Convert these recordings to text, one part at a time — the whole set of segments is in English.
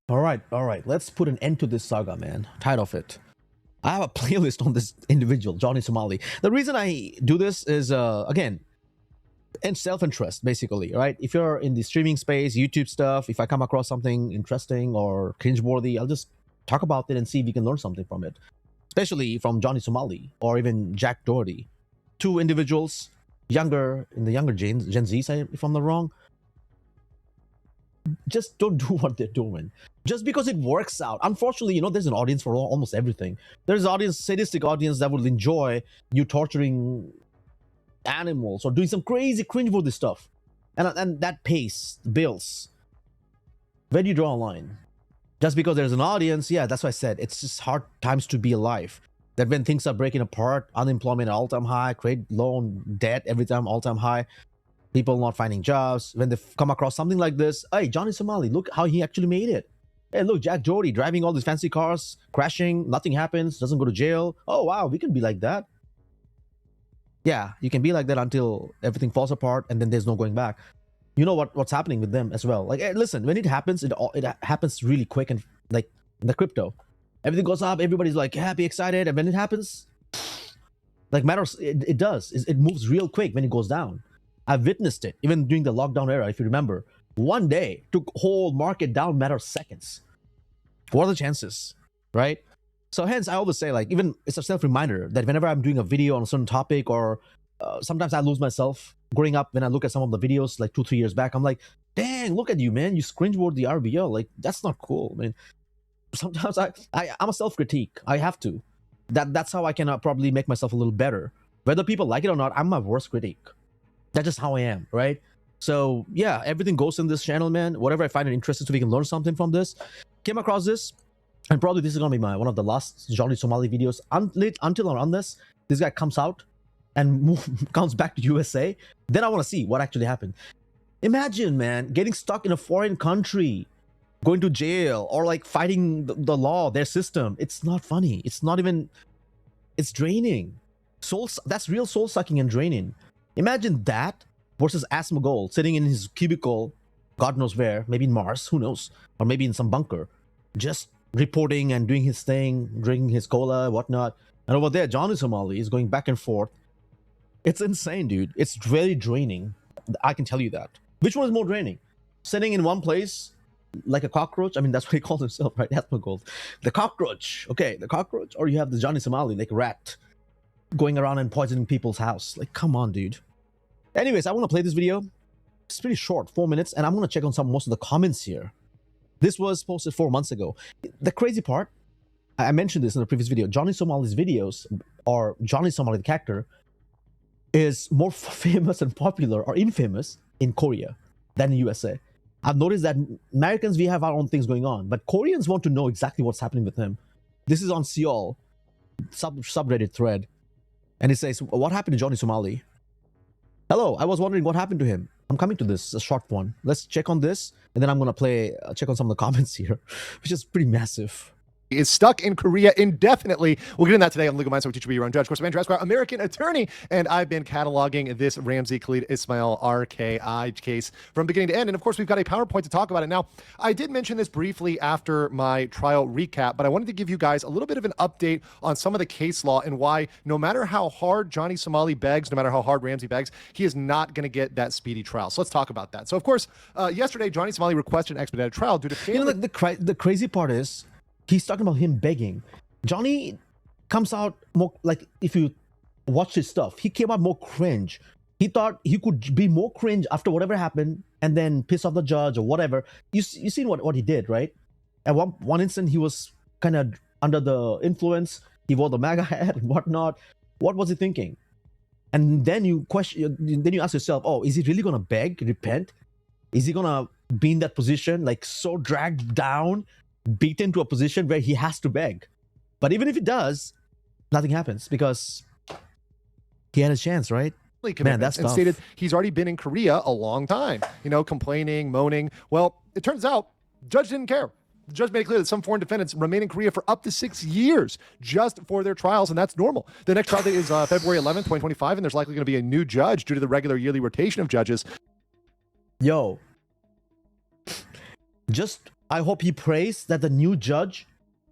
All right. Let's put an end to this saga, man. Tired of it. I have a playlist on this individual, Johnny Somali. The reason I do this is, again, and self-interest, basically, right? If you're in the streaming space, YouTube stuff, if I come across something interesting or cringeworthy, I'll just talk about it and see if we can learn something from it. Especially from Johnny Somali or even Jack Doherty. Two individuals, younger, in the younger Gen Z, if I'm not wrong, just don't do what they're doing just because it works out. Unfortunately, there's an audience for almost everything. There's an audience, sadistic audience, that will enjoy you torturing animals or doing some crazy cringeworthy stuff, and that pays bills. Where do you draw a line? Just because there's an audience, yeah, that's why I said it's just hard times to be alive. That when things are breaking apart, unemployment at all-time high, credit loan debt every time all-time high, people not finding jobs. When they come across something like this, hey, Johnny Somali, look how he actually made it. Hey, look, Jack Doherty driving all these fancy cars, crashing, nothing happens, doesn't go to jail. Oh, wow, we can be like that. Yeah, you can be like that until everything falls apart and then there's no going back. You know what's happening with them as well. Like, hey, listen, when it happens, it happens really quick, and like in the crypto, everything goes up, everybody's like happy, excited, and when it happens, like matters, it does. It moves real quick when it goes down. I've witnessed it even during the lockdown era. If you remember, one day took whole market down matter of seconds. What are the chances, right? So hence, I always say, like, even it's a self-reminder that whenever I'm doing a video on a certain topic, or sometimes I lose myself. Growing up, when I look at some of the videos like 2-3 years back, I'm like, dang, look at you, man. You cringeword the RBL. Like, that's not cool. I mean, sometimes I'm a self-critique. I have to. That's how I can probably make myself a little better. Whether people like it or not, I'm my worst critic. That's just how I am, right? So yeah, everything goes in this channel, man. Whatever I find it interesting, so we can learn something from this. Came across this, and probably this is gonna be one of the last Johnny Somali videos until or unless this guy comes out and comes back to USA. Then I want to see what actually happened. Imagine, man, getting stuck in a foreign country, going to jail, or like fighting the law, their system. It's not funny. It's not even. It's draining. That's real soul sucking and draining. Imagine that versus Asmongold sitting in his cubicle, God knows where, maybe in Mars, who knows, or maybe in some bunker, just reporting and doing his thing, drinking his cola, whatnot. And over there, Johnny Somali is going back and forth. It's insane, dude. It's very draining. I can tell you that. Which one is more draining? Sitting in one place like a cockroach? I mean, that's what he calls himself, right? Asmongold. The cockroach. Okay, the cockroach. Or you have the Johnny Somali, like a rat, going around and poisoning people's house. Like, come on, dude. Anyways, I want to play this video. It's pretty short, 4 minutes, and I'm going to check on most of the comments here. This was posted 4 months ago. The crazy part, I mentioned this in the previous video, Johnny Somali's videos, or Johnny Somali the character, is more famous and popular or infamous in Korea than in USA. I've noticed that Americans, we have our own things going on, but Koreans want to know exactly what's happening with him. This is on Seoul subreddit thread, and it says, what happened to Johnny Somali? Hello, I was wondering what happened to him. I'm coming to this, a short one. Let's check on this, and then I'm going to check on some of the comments here, which is pretty massive. Is stuck in Korea indefinitely. We'll get into that today on Legal Minds, so we teach you to be your own judge. Of course, I'm Andrew Esquire, American attorney, and I've been cataloging this Ramzi Khalid Ismail RKI case from beginning to end. And of course, we've got a PowerPoint to talk about it. Now, I did mention this briefly after my trial recap, but I wanted to give you guys a little bit of an update on some of the case law and why, no matter how hard Johnny Somali begs, no matter how hard Ramzi begs, he is not going to get that speedy trial. So let's talk about that. So, of course, yesterday, Johnny Somali requested an expedited trial due to family. The crazy part is, he's talking about him begging. Johnny comes out more, like, if you watch his stuff, he came out more cringe. He thought he could be more cringe after whatever happened and then piss off the judge or whatever. You seen what he did, right? At one instant, he was kind of under the influence. He wore the MAGA hat and whatnot. What was he thinking? And then you ask yourself, oh, is he really going to beg, repent? Is he going to be in that position, like so dragged down, beaten to a position where he has to beg? But even if he does, nothing happens because he had a chance, right? Man, that's tough. And stated he's already been in Korea a long time, complaining, moaning. Well, it turns out judge didn't care. The judge made it clear that some foreign defendants remain in Korea for up to 6 years just for their trials, and that's normal. The next trial date is February 11th, 2025, and there's likely going to be a new judge due to the regular yearly rotation of judges. Yo, Just, I hope he prays that the new judge.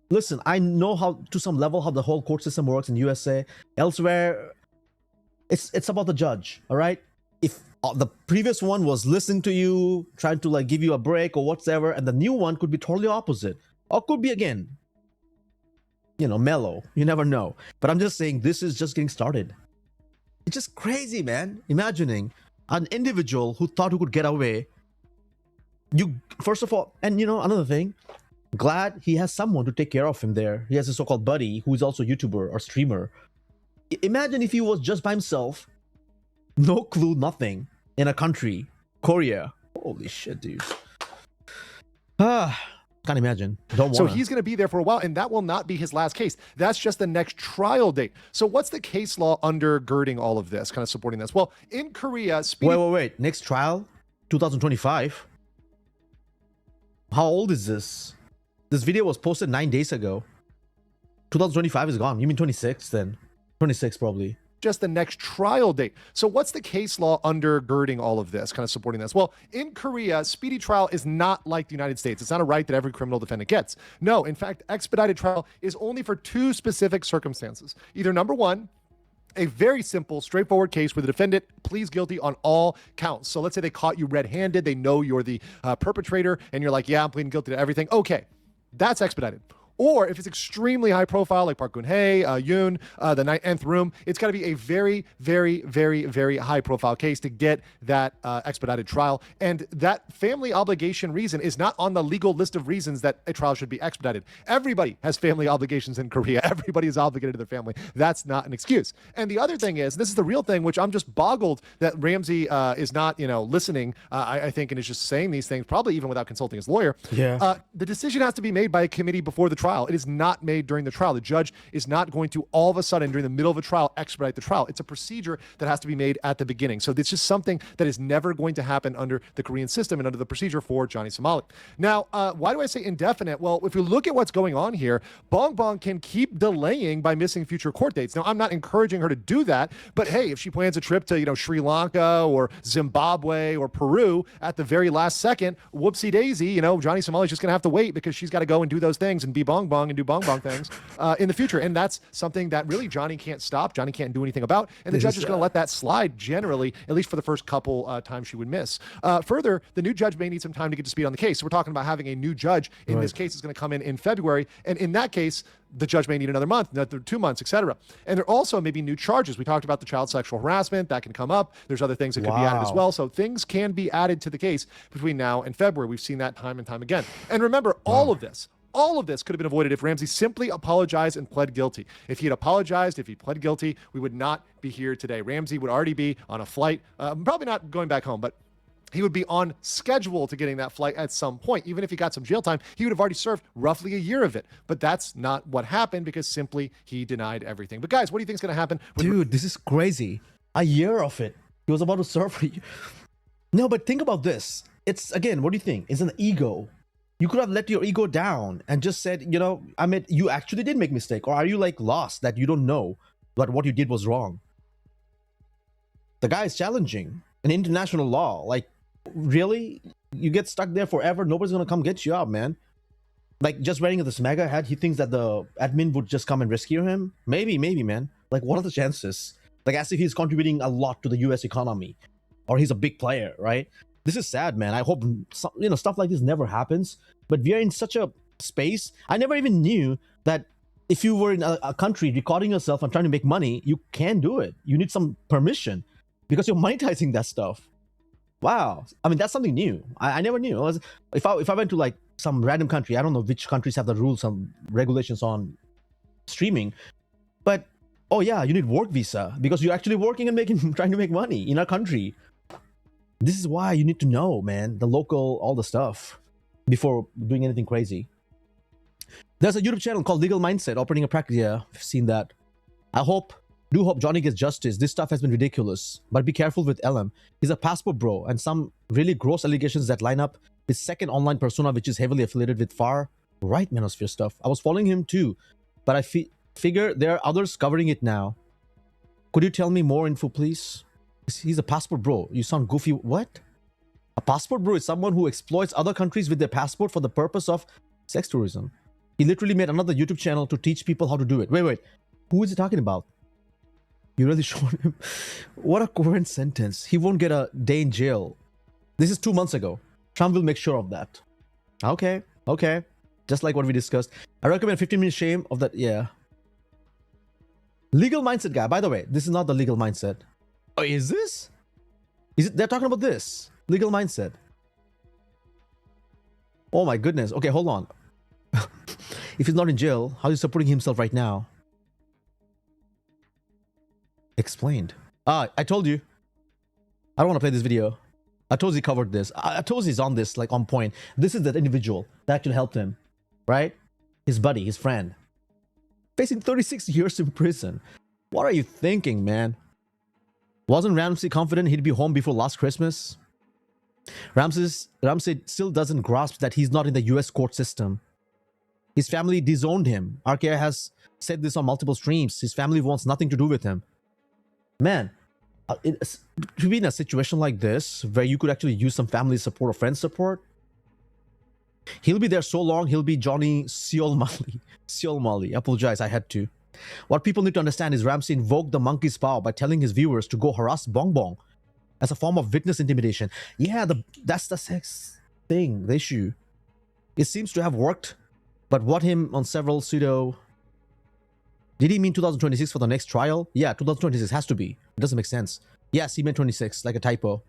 Listen, I know how, to some level, how the whole court system works in USA. Elsewhere, it's about the judge. All right. If the previous one was listening to you, trying to like give you a break or whatever, and the new one could be totally opposite, or could be again, mellow. You never know. But I'm just saying, this is just getting started. It's just crazy, man. Imagining an individual who thought he could get away. You, first of all, and another thing, glad he has someone to take care of him there. He has a so-called buddy who is also a YouTuber or streamer. Imagine if he was just by himself, no clue, nothing, in a country, Korea. Holy shit, dude. Can't imagine. Don't want. So he's going to be there for a while, and that will not be his last case. That's just the next trial date. So what's the case law undergirding all of this, kind of supporting this? Well, in Korea, Wait. Next trial, 2025. How old is this? This video was posted 9 days ago. 2025 is gone. You mean 26 then? 26 probably. Just the next trial date. So what's the case law undergirding all of this, kind of supporting this? Well, in Korea, speedy trial is not like the United States. It's not a right that every criminal defendant gets. No, in fact, expedited trial is only for two specific circumstances. Either number one, a very simple, straightforward case where the defendant pleads guilty on all counts. So let's say they caught you red-handed, they know you're the perpetrator, and you're like, yeah, I'm pleading guilty to everything. Okay, that's expedited. Or if it's extremely high profile, like Park Geun-hye, Yoon, the Nth Room, it's got to be a very, very, very, very high profile case to get that expedited trial. And that family obligation reason is not on the legal list of reasons that a trial should be expedited. Everybody has family obligations in Korea. Everybody is obligated to their family. That's not an excuse. And the other thing is, this is the real thing, which I'm just boggled that Ramsey is not, listening, I think, and is just saying these things, probably even without consulting his lawyer. Yeah. The decision has to be made by a committee before the trial. It is not made during the trial. The judge is not going to all of a sudden during the middle of a trial expedite the trial. It's a procedure that has to be made at the beginning. So it's just something that is never going to happen under the Korean system and under the procedure for Johnny Somali. Now, why do I say indefinite? Well, if you look at what's going on here, Bong Bong can keep delaying by missing future court dates. Now, I'm not encouraging her to do that, but hey, if she plans a trip to Sri Lanka or Zimbabwe or Peru at the very last second, whoopsie daisy, Johnny Somali's just going to have to wait because she's got to go and do those things and be Bong Bong and do Bong Bong things in the future. And that's something that really Johnny can't stop. Johnny can't do anything about. And the judge is going to let that slide generally, at least for the first couple times she would miss. Further, the new judge may need some time to get to speed on the case. So we're talking about having a new judge in this case is going to come in February. And in that case, the judge may need another month, another 2 months, etc. And there also may be new charges. We talked about the child sexual harassment. That can come up. There's other things that could be added as well. So things can be added to the case between now and February. We've seen that time and time again. And remember, all of this could have been avoided if Ramsey simply apologized and pled guilty. If he had apologized, if he pled guilty, we would not be here today. Ramsey would already be on a flight, probably not going back home, but he would be on schedule to getting that flight at some point. Even if he got some jail time, he would have already served roughly a year of it. But that's not what happened because simply he denied everything. But guys, what do you think is going to happen? Dude, this is crazy. A year of it. He was about to serve for you. No, but think about this. It's, again, what do you think? It's an ego. You could have let your ego down and just said, you actually did make a mistake. Or are you like lost that you don't know that what you did was wrong? The guy is challenging an international law. Like, really? You get stuck there forever? Nobody's going to come get you out, man. Like, just wearing this mega hat, he thinks that the admin would just come and rescue him? Maybe, man. Like, what are the chances? Like, as if he's contributing a lot to the US economy. Or he's a big player, right? This is sad, man. I hope stuff like this never happens. But we are in such a space. I never even knew that if you were in a country recording yourself and trying to make money, you can do it. You need some permission because you're monetizing that stuff. Wow. I mean, that's something new. I never knew. If I went to like some random country, I don't know which countries have the rules, some regulations on streaming, but oh yeah, you need work visa because you're actually working and trying to make money in a country. This is why you need to know, man, the local, all the stuff before doing anything crazy. There's a YouTube channel called Legal Mindset operating a practice. Yeah, I've seen that. I do hope Johnny gets justice. This stuff has been ridiculous, but be careful with LM. He's a passport bro and some really gross allegations that line up his second online persona, which is heavily affiliated with far right manosphere stuff. I was following him too, but I figure there are others covering it now. Could you tell me more info, please? He's a passport bro. You sound goofy. What? A passport bro is someone who exploits other countries with their passport for the purpose of sex tourism. He literally made another YouTube channel to teach people how to do it. Wait. Who is he talking about? You really showed him? What a coherent sentence. He won't get a day in jail. This is 2 months ago. Trump will make sure of that. Okay. Just like what we discussed. I recommend 15-minute shame of that. Yeah. Legal mindset guy. By the way, this is not the legal mindset. Oh, is this? Is it? They're talking about this. Legal mindset. Oh my goodness. Okay, hold on. If he's not in jail, how is he supporting himself right now? Explained. I told you. I don't want to play this video. I told you he covered this. I told you he's on this, like on point. This is the individual that actually helped him, right? His buddy, his friend. Facing 36 years in prison. What are you thinking, man? Wasn't Ramsey confident he'd be home before last Christmas? Ramsey still doesn't grasp that he's not in the US court system. His family disowned him. RKI has said this on multiple streams. His family wants nothing to do with him. Man, to be in a situation like this, where you could actually use some family support or friend support, he'll be there so long, he'll be Johnny Somali. Somali. Apologize, I had to. What people need to understand is Ramsey invoked the monkey's power by telling his viewers to go harass Bong Bong as a form of witness intimidation. Yeah, that's the sex thing, the issue. It seems to have worked, but what him on several pseudo... Did he mean 2026 for the next trial? Yeah, 2026 has to be. It doesn't make sense. Yes, he meant 26, like a typo.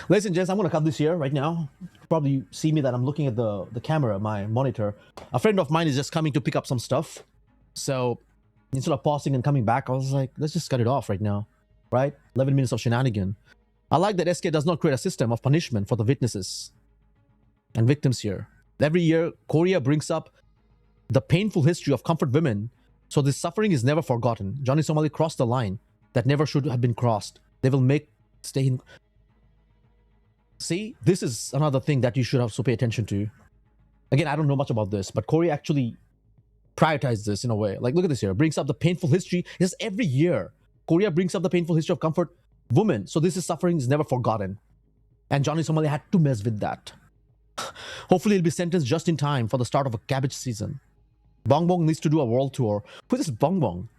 Ladies and gents, I'm going to cut this here right now. Probably see me that I'm looking at the camera, my monitor. A friend of mine is just coming to pick up some stuff. So instead of pausing and coming back, I was like, let's just cut it off right now. Right? 11 minutes of shenanigan. I like that SK does not create a system of punishment for the witnesses and victims here. Every year, Korea brings up the painful history of comfort women, so this suffering is never forgotten. Johnny Somali crossed the line that never should have been crossed. They will stay in. See, this is another thing that you should also pay attention to. Again, I don't know much about this, but Korea actually prioritized this in a way. Like, look at this here. Brings up the painful history. Yes, every year, Korea brings up the painful history of comfort women. So this is suffering is never forgotten. And Johnny Somali had to mess with that. Hopefully, he'll be sentenced just in time for the start of a cabbage season. Bong Bong needs to do a world tour. Who is this Bong Bong?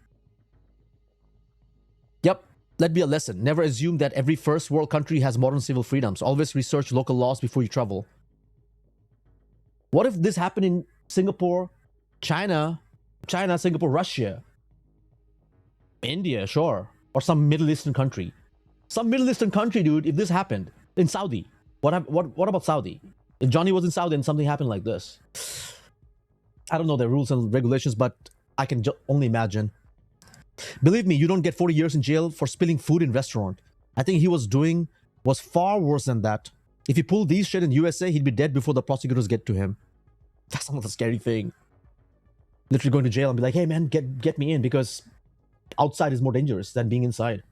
Yep, let be a lesson. Never assume that every first world country has modern civil freedoms. Always research local laws before you travel. What if this happened in Singapore, China, Singapore, Russia, India, sure, or some Middle Eastern country? Some Middle Eastern country, dude, if this happened in Saudi, what about Saudi? If Johnny was in Saudi and something happened like this, I don't know their rules and regulations, but I can only imagine. Believe me, you don't get 40 years in jail for spilling food in restaurant. I think he was doing was far worse than that. If he pulled these shit in USA, he'd be dead before the prosecutors get to him. That's not the scary thing. Literally going to jail and be like, hey man, get me in, because outside is more dangerous than being inside.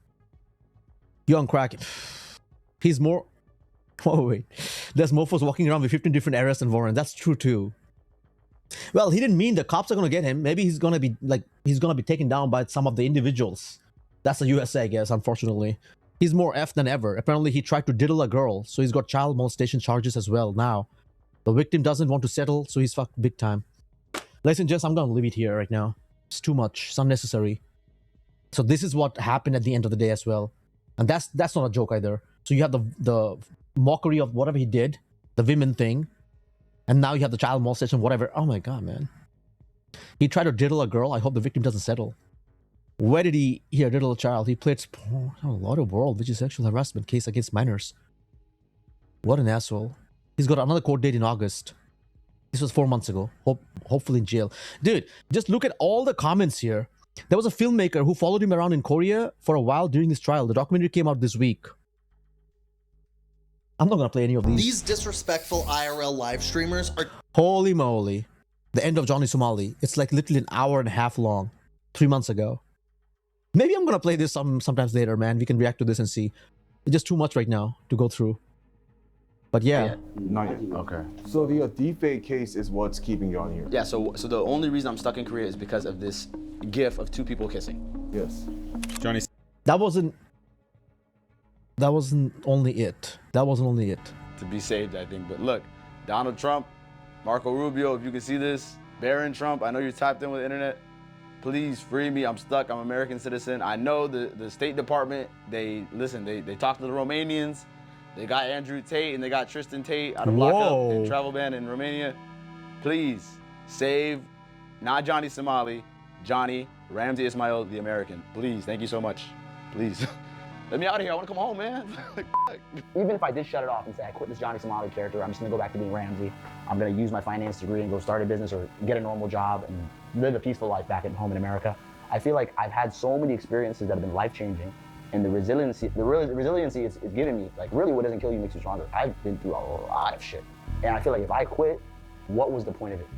You're on crack. He's more... Oh wait, there's mofos walking around with 15 different arrests and warrants. That's true too. Well, he didn't mean the cops are gonna get him. Maybe he's gonna be taken down by some of the individuals. That's the USA, I guess, unfortunately. He's more F than ever. Apparently, he tried to diddle a girl, so he's got child molestation charges as well now. The victim doesn't want to settle, so he's fucked big time. Ladies and gents, I'm gonna leave it here right now. It's too much. It's unnecessary. So this is what happened at the end of the day as well. And that's not a joke either. So you have the mockery of whatever he did, the women thing, and now you have the child molestation, whatever. Oh my god, man. He tried to diddle a girl. I hope the victim doesn't settle. Where did he diddle a child? He played a lot of world, which is sexual harassment case against minors. What an asshole. He's got another court date in August. This was 4 months ago. Hopefully in jail. Dude, just look at all the comments here. There was a filmmaker who followed him around in Korea for a while during his trial. The documentary came out this week. I'm not going to play any of these. These disrespectful IRL live streamers are... Holy moly. The end of Johnny Somali. It's like literally an hour and a half long. 3 months ago. Maybe I'm going to play this sometimes later, man. We can react to this and see. It's just too much right now to go through. But yeah. Not yet. Okay. So the deepfake case is what's keeping you on here? Yeah, so the only reason I'm stuck in Korea is because of this gif of two people kissing. Yes. Johnny. That wasn't... That wasn't only it. That wasn't only it. to be saved, I think. But look, Donald Trump, Marco Rubio, if you can see this, Barron Trump, I know you're tapped in with the internet. Please free me. I'm stuck. I'm an American citizen. I know the State Department, they talked to the Romanians. They got Andrew Tate and they got Tristan Tate out of lockup and travel ban in Romania. Please save not Johnny Somali, Johnny Ramsey Ismail, the American. Please, thank you so much. Please. Let me out of here. I want to come home, man. Even if I did shut it off and say I quit this Johnny Somali character, I'm just gonna go back to being Ramsey. I'm gonna use my finance degree and go start a business or get a normal job and live a peaceful life back at home in America. I feel like I've had so many experiences that have been life-changing, and the resiliency is giving me, like, really what doesn't kill you makes you stronger. I've been through a lot of shit, and I feel like if I quit, what was the point of it?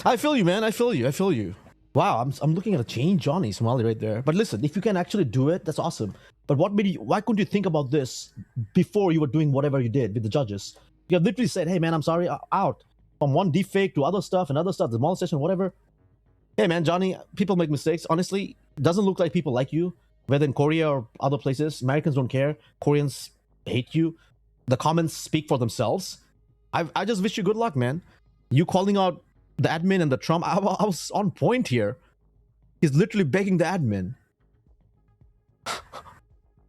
I feel you, man. I feel you. Wow, I'm looking at a change Johnny Somali right there. But listen, if you can actually do it, that's awesome. But why couldn't you think about this before you were doing whatever you did with the judges? You have literally said, hey man, I'm sorry, out. From one deepfake to other stuff, the molestation, whatever. Hey man, Johnny, people make mistakes. Honestly, doesn't look like people like you, whether in Korea or other places. Americans don't care. Koreans hate you. The comments speak for themselves. I just wish you good luck, man. You calling out the admin and the Trump, I was on point here. He's literally begging the admin.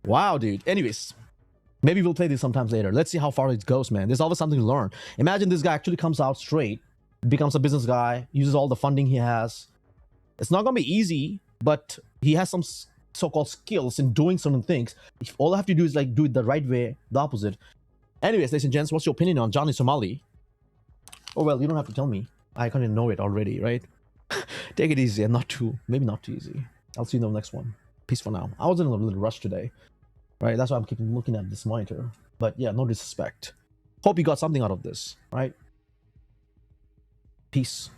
Wow, dude. Anyways, maybe we'll play this sometimes later. Let's see how far it goes, man. There's always something to learn. Imagine this guy actually comes out straight, becomes a business guy, uses all the funding he has. It's not gonna be easy, but he has some so-called skills in doing certain things. If all I have to do is like do it the right way, the opposite. Anyways, ladies and gents, what's your opinion on Johnny Somali? Oh well, you don't have to tell me. I kind of know it already, right? Take it easy and maybe not too easy. I'll see you in the next one. Peace for now. I was in a little rush today, right? That's why I'm keeping looking at this monitor. But yeah, no disrespect. Hope you got something out of this, right? Peace.